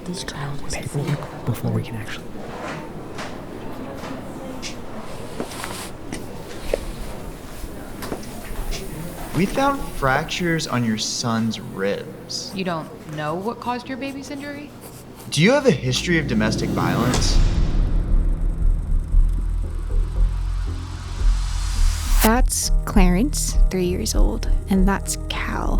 This child was before we can actually... We found fractures on your son's ribs. You don't know what caused your baby's injury? Do you have a history of domestic violence? That's Clarence, 3 years old, and that's Cal,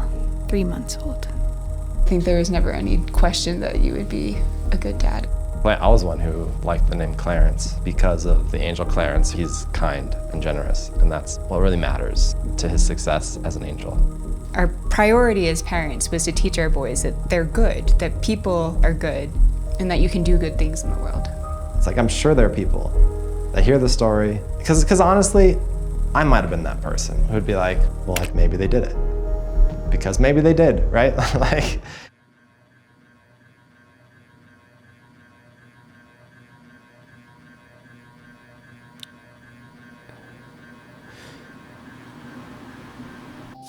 3 months old. I think there was never any question that you would be a good dad. I was one who liked the name Clarence because of the angel Clarence. He's kind and generous, and that's what really matters to his success as an angel. Our priority as parents was to teach our boys that they're good, that people are good, and that you can do good things in the world. It's like, I'm sure there are people that hear the story, because honestly, I might have been that person who'd be like, well, like maybe they did it. Because maybe they did, right? Like.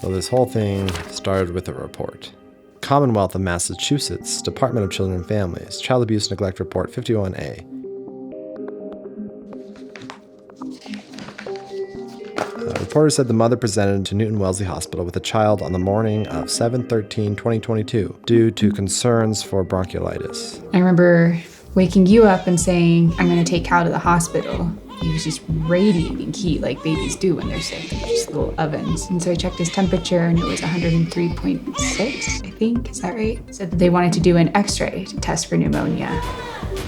So this whole thing started with a report. Commonwealth of Massachusetts, Department of Children and Families, Child Abuse Neglect Report 51A. Reporter said the mother presented to Newton Wellesley Hospital with a child on the morning of 7/13/2022 due to concerns for bronchiolitis. I remember waking you up and saying, I'm going to take Cal to the hospital. He was just radiating heat like babies do when they're sick. They're just little ovens. And so I checked his temperature and it was 103.6, I think. Is that right? Said that they wanted to do an x-ray to test for pneumonia.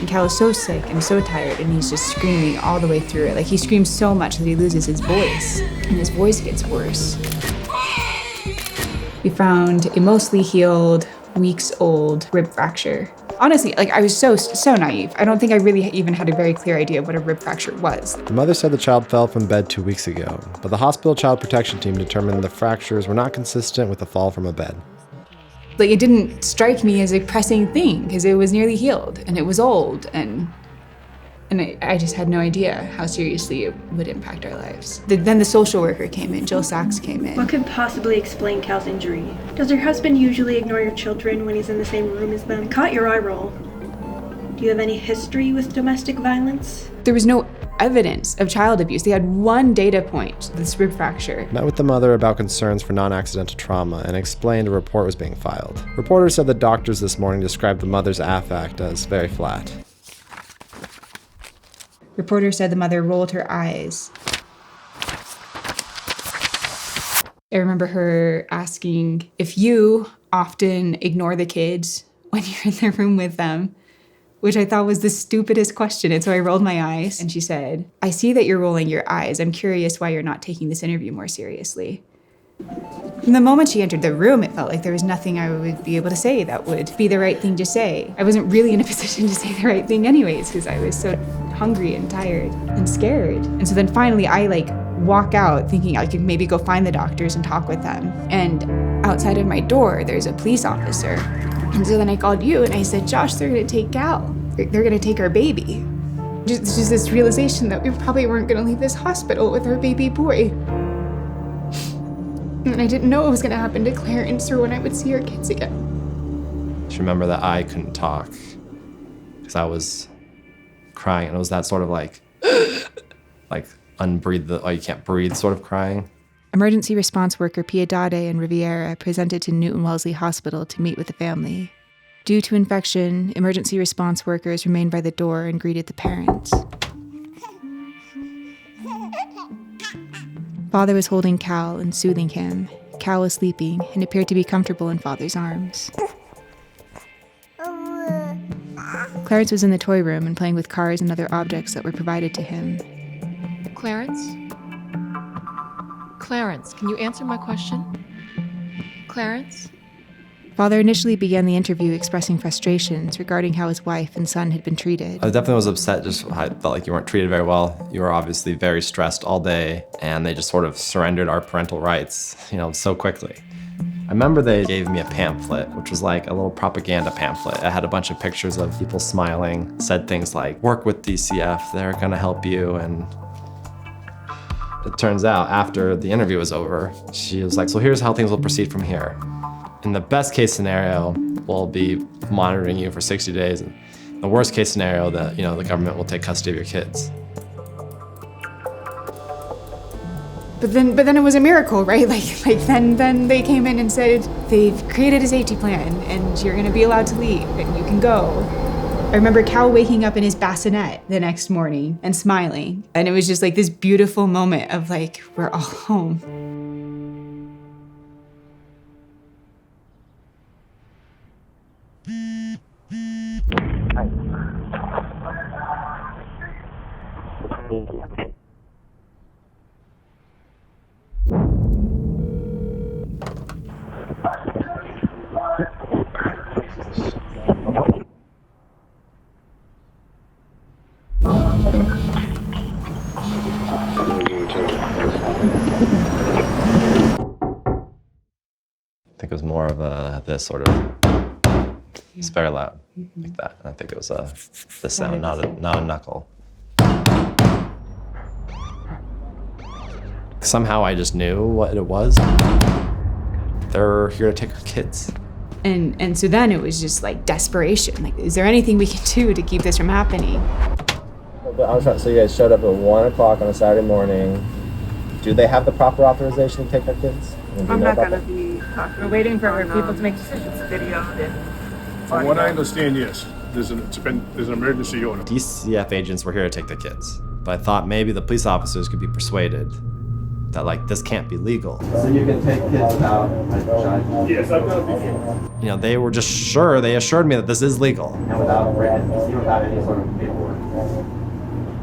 And Cal is so sick and so tired and he's just screaming all the way through it. Like he screams so much that he loses his voice and his voice gets worse. We found a mostly healed, weeks-old rib fracture. Honestly, like I was so naive. I don't think I really even had a very clear idea of what a rib fracture was. The mother said the child fell from bed 2 weeks ago, but the hospital child protection team determined the fractures were not consistent with a fall from a bed. Like it didn't strike me as a pressing thing because it was nearly healed and it was old and I just had no idea how seriously it would impact our lives. Then the social worker came in, Jill Sachs came in. What could possibly explain Cal's injury? Does her husband usually ignore your children when he's in the same room as them? I caught your eye roll. Do you have any history with domestic violence? There was no evidence of child abuse. They had one data point, this rib fracture. Met with the mother about concerns for non-accidental trauma and explained a report was being filed. Reporters said the doctors this morning described the mother's affect as very flat. Reporter said the mother rolled her eyes. I remember her asking if you often ignore the kids when you're in the room with them, which I thought was the stupidest question. And so I rolled my eyes and she said, I see that you're rolling your eyes. I'm curious why you're not taking this interview more seriously. From the moment she entered the room, it felt like there was nothing I would be able to say that would be the right thing to say. I wasn't really in a position to say the right thing anyways, because I was so hungry and tired and scared. And so then finally I walk out thinking I could maybe go find the doctors and talk with them. And outside of my door, there's a police officer. And so then I called you and I said, Josh, they're gonna take Cal. They're gonna take our baby. Just this realization that we probably weren't gonna leave this hospital with our baby boy. And I didn't know what was gonna happen to Clarence or when I would see our kids again. Just remember that I couldn't talk because I was crying, and it was that sort of like unbreathed, you can't breathe sort of crying. Emergency response worker Piedade and Riviera presented to Newton Wellesley Hospital to meet with the family. Due to infection, emergency response workers remained by the door and greeted the parents. Father was holding Cal and soothing him. Cal was sleeping and appeared to be comfortable in Father's arms. Clarence was in the toy room and playing with cars and other objects that were provided to him. Clarence? Clarence, can you answer my question? Clarence? Father initially began the interview expressing frustrations regarding how his wife and son had been treated. I definitely was upset. I felt like you weren't treated very well. You were obviously very stressed all day, and they just sort of surrendered our parental rights, so quickly. I remember they gave me a pamphlet, which was like a little propaganda pamphlet. It had a bunch of pictures of people smiling, said things like, work with DCF, they're gonna help you, and it turns out after the interview was over, she was like, so here's how things will proceed from here. In the best case scenario, we'll be monitoring you for 60 days. And the worst case scenario, that the government will take custody of your kids. But then it was a miracle, right? Like then they came in and said, they've created a safety plan and you're gonna be allowed to leave and you can go. I remember Cal waking up in his bassinet the next morning and smiling. And it was just like this beautiful moment of like, we're all home. I think it was more of this sort of, it's very loud, like that. I think it was the sound, not a knuckle. Somehow I just knew what it was. They're here to take our kids. And so then it was just like desperation. Like, is there anything we can do to keep this from happening? So you guys showed up at 1 o'clock on a Saturday morning. Do they have the proper authorization to take our kids? I'm not gonna be talking. We're waiting for people to make decisions. Videoed and from what I understand, yes. There's an emergency order. DCF agents were here to take the kids, but I thought maybe the police officers could be persuaded that like this can't be legal. So you can take kids without Yes, I've done it before. they were just sure, they assured me that this is legal. And without any sort of paperwork.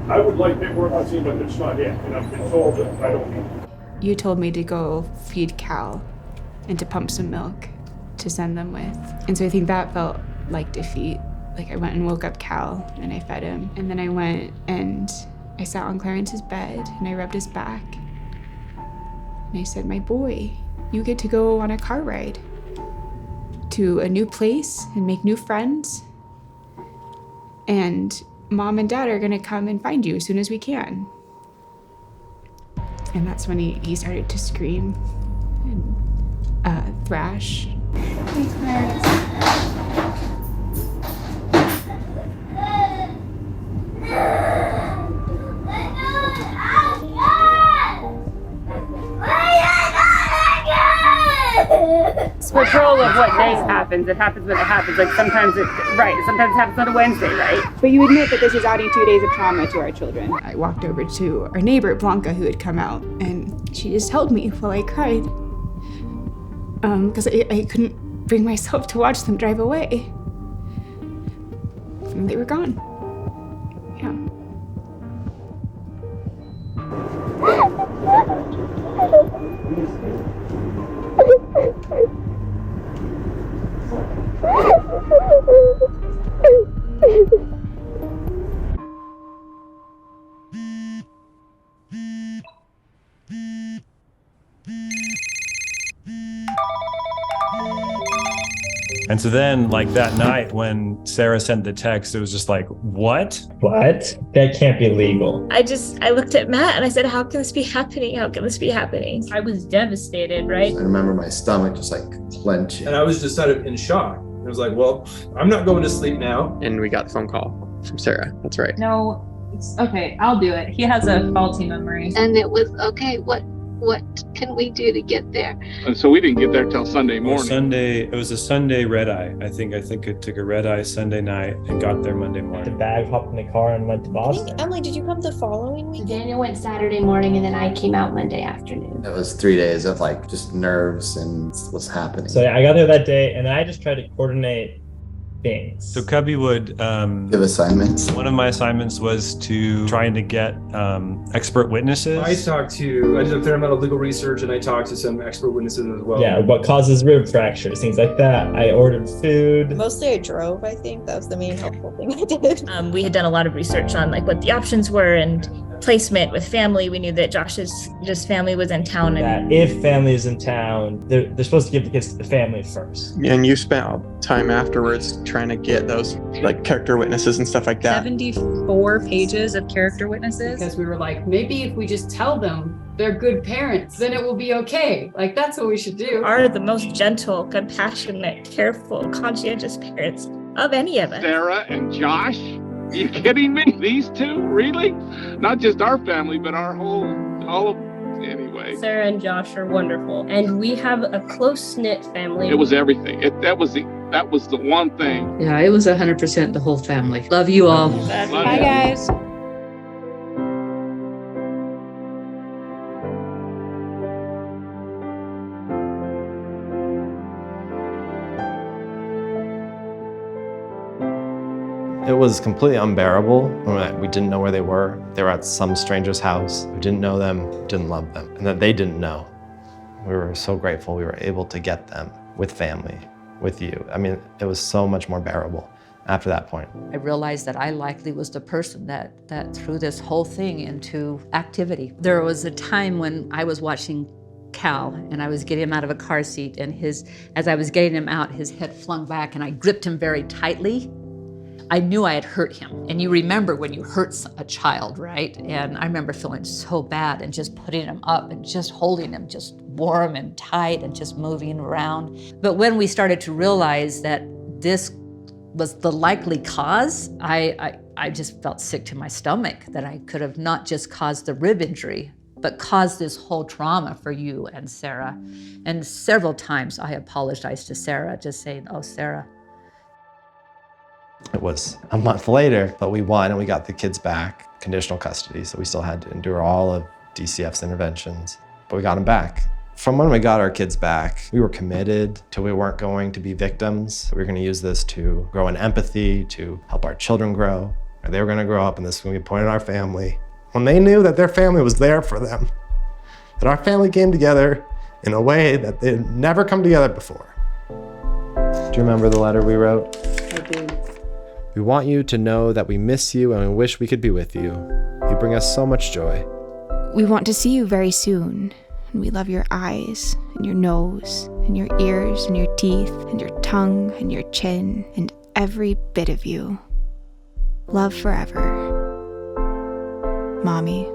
I would like paperwork on scene, but it's not yet, and I've been told that I don't need it. You told me to go feed Cal and to pump some milk to send them with. And so I think that felt like defeat. Like I went and woke up Cal and I fed him. And then I went and I sat on Clarence's bed and I rubbed his back. And I said, my boy, you get to go on a car ride to a new place and make new friends. And Mom and Dad are gonna come and find you as soon as we can. And that's when he started to scream and thrash. Hey, Clarence. it's patrol of what day happens. It happens when it happens. Like sometimes it happens on a Wednesday, right? But you admit that this is adding 2 days of trauma to our children. I walked over to our neighbor, Blanca, who had come out, and she just held me while I cried. Because I couldn't bring myself to watch them drive away. And they were gone. Yeah. And so then, like that night when Sarah sent the text, it was just like, what? What? That can't be legal. I looked at Matt and I said, how can this be happening? How can this be happening? I was devastated, right? I remember my stomach just like clenching. And I was just sort of in shock. I was like, well, I'm not going to sleep now. And we got the phone call from Sarah. That's right. No, it's okay. I'll do it. He has a faulty memory. And it was, okay, what can we do to get there? And so we didn't get there till Sunday morning. It was a Sunday red eye. I think it took a red eye Sunday night and got there Monday The morning. bag, hopped in the car and went to Boston. Emily, did you come the following week? Daniel went Saturday morning and then I came out Monday afternoon. It was 3 days of like just nerves and what's happening. So I got there that day and I just tried to coordinate things. So Cubby would Give assignments. one of my assignments was to trying to get expert witnesses. I did a fair amount of legal research and I talked to some expert witnesses as well. Yeah, what causes rib fractures, things like that. I ordered food. Mostly I drove, I think. That was the main helpful thing I did. We had done a lot of research on like what the options were and placement with family. We knew that Josh's just family was in town. That if family is in town, they're supposed to give the kids to the family first. And you spent time afterwards trying to get those like character witnesses and stuff like that. 74 pages of character witnesses. Because we were like, maybe if we just tell them they're good parents, then it will be okay. Like, that's what we should do. Are the most gentle, compassionate, careful, conscientious parents of any of us. Sarah and Josh? Are you kidding me? These two? Really? Not just our family, but our all of anyway. Sarah and Josh are wonderful. And we have a close-knit family. It was everything. That was the one thing. Yeah, it was 100% the whole family. Love you all. Bye, guys. It was completely unbearable. We didn't know where they were. They were at some stranger's house. We didn't know them, didn't love them, and that they didn't know. We were so grateful we were able to get them with family, with you. I mean, it was so much more bearable after that point. I realized that I likely was the person that threw this whole thing into activity. There was a time when I was watching Cal and I was getting him out of a car seat, and as I was getting him out, his head flung back and I gripped him very tightly. I knew I had hurt him. And you remember when you hurt a child, right? And I remember feeling so bad and just putting him up and just holding him just warm and tight and just moving around. But when we started to realize that this was the likely cause, I just felt sick to my stomach that I could have not just caused the rib injury, but caused this whole trauma for you and Sarah. And several times I apologized to Sarah, just saying, oh, Sarah. It was a month later, but we won and we got the kids back, conditional custody, so we still had to endure all of DCF's interventions, but we got them back. From when we got our kids back, we were committed to we weren't going to be victims. We were going to use this to grow in empathy, to help our children grow. They were going to grow up and this was going to be a point in our family. When they knew that their family was there for them, that our family came together in a way that they had never come together before. Do you remember the letter we wrote? I do. We want you to know that we miss you and we wish we could be with you. You bring us so much joy. We want to see you very soon. And we love your eyes and your nose and your ears and your teeth and your tongue and your chin and every bit of you. Love forever. Mommy.